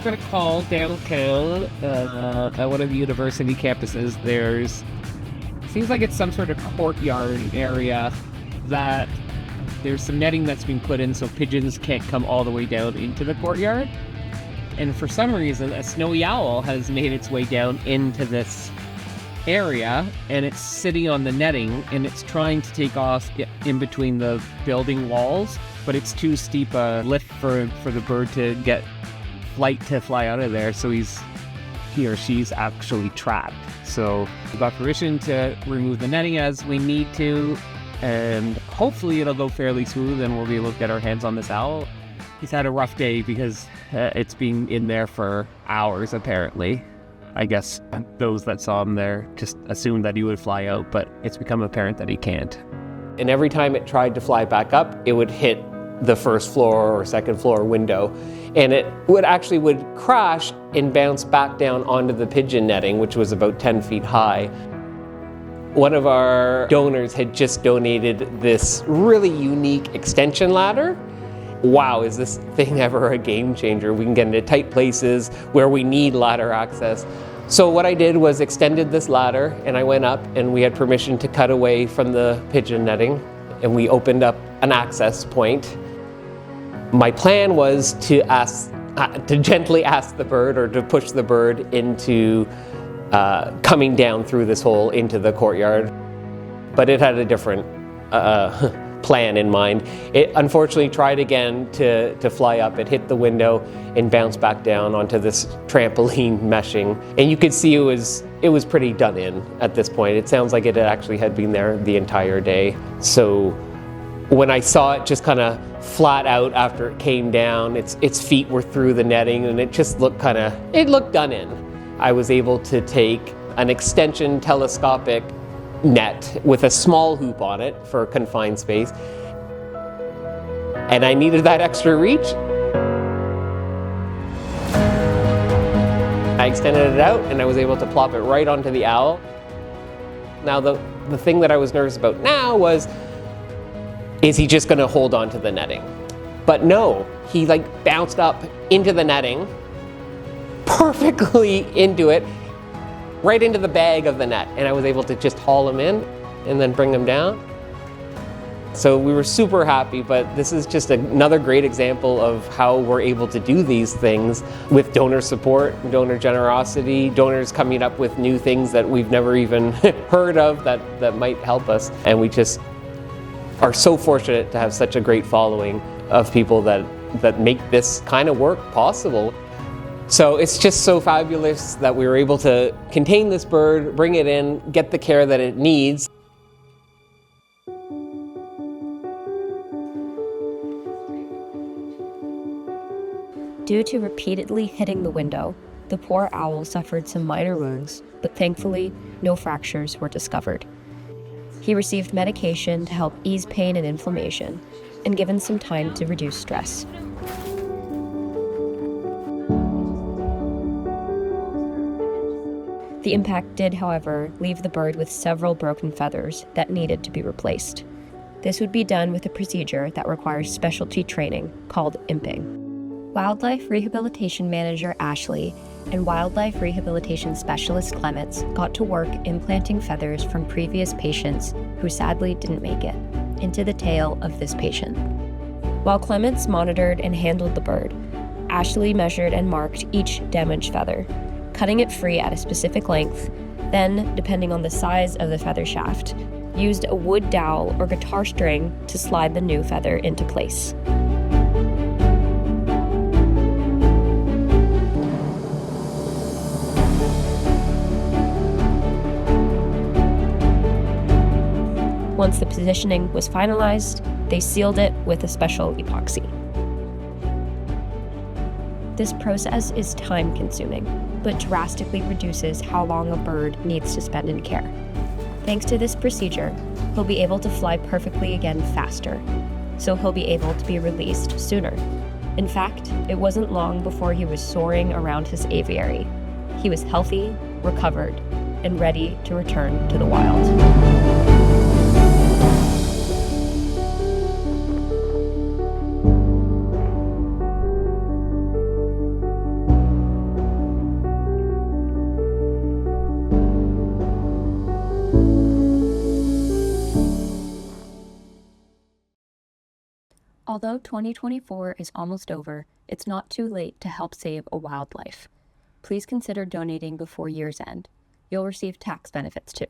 going to call downtown at one of the university campuses. Seems like it's some sort of courtyard area that there's some netting that's been put in so pigeons can't come all the way down into the courtyard. And for some reason, a snowy owl has made its way down into this area, and it's sitting on the netting, and it's trying to take off in between the building walls, but it's too steep a lift for the bird to get flight to fly out of there, so he or she's actually trapped. So we got permission to remove the netting as we need to, and hopefully it'll go fairly smooth and we'll be able to get our hands on this owl. He's had a rough day because it's been in there for hours, apparently. I guess those that saw him there just assumed that he would fly out, but it's become apparent that he can't. And every time it tried to fly back up, it would hit the first floor or second floor window, and it would crash and bounce back down onto the pigeon netting, which was about 10 feet high. One of our donors had just donated this really unique extension ladder. Wow, is this thing ever a game changer? We can get into tight places where we need ladder access. So what I did was extended this ladder, and I went up, and we had permission to cut away from the pigeon netting, and we opened up an access point. My plan was to gently ask the bird, or to push the bird into coming down through this hole into the courtyard, but it had a different plan in mind. It unfortunately tried again to fly up. It hit the window and bounced back down onto this trampoline meshing, and you could see it was pretty done in at this point. It sounds like it actually had been there the entire day. So when I saw it just kind of flat out after it came down, its feet were through the netting, and it just looked done in. I was able to take an extension telescopic net with a small hoop on it for a confined space, and I needed that extra reach. I extended it out, and I was able to plop it right onto the owl. Now the thing that I was nervous about now was, is he just going to hold on to the netting? But no, he bounced up into the netting, perfectly into it, right into the bag of the net, and I was able to just haul him in and then bring him down. So we were super happy, but this is just another great example of how we're able to do these things with donor support, donor generosity, donors coming up with new things that we've never even heard of that might help us. And we just are so fortunate to have such a great following of people that make this kind of work possible. So it's just so fabulous that we were able to contain this bird, bring it in, get the care that it needs. Due to repeatedly hitting the window, the poor owl suffered some minor wounds, but thankfully, no fractures were discovered. He received medication to help ease pain and inflammation, and given some time to reduce stress. The impact did, however, leave the bird with several broken feathers that needed to be replaced. This would be done with a procedure that requires specialty training called imping. Wildlife Rehabilitation Manager Ashley and Wildlife Rehabilitation Specialist Clements got to work implanting feathers from previous patients who sadly didn't make it into the tail of this patient. While Clements monitored and handled the bird, Ashley measured and marked each damaged feather, cutting it free at a specific length, then, depending on the size of the feather shaft, used a wood dowel or guitar string to slide the new feather into place. Once the positioning was finalized, they sealed it with a special epoxy. This process is time-consuming, but drastically reduces how long a bird needs to spend in care. Thanks to this procedure, he'll be able to fly perfectly again faster, so he'll be able to be released sooner. In fact, it wasn't long before he was soaring around his aviary. He was healthy, recovered, and ready to return to the wild. Although 2024 is almost over, it's not too late to help save a wildlife. Please consider donating before year's end. You'll receive tax benefits too.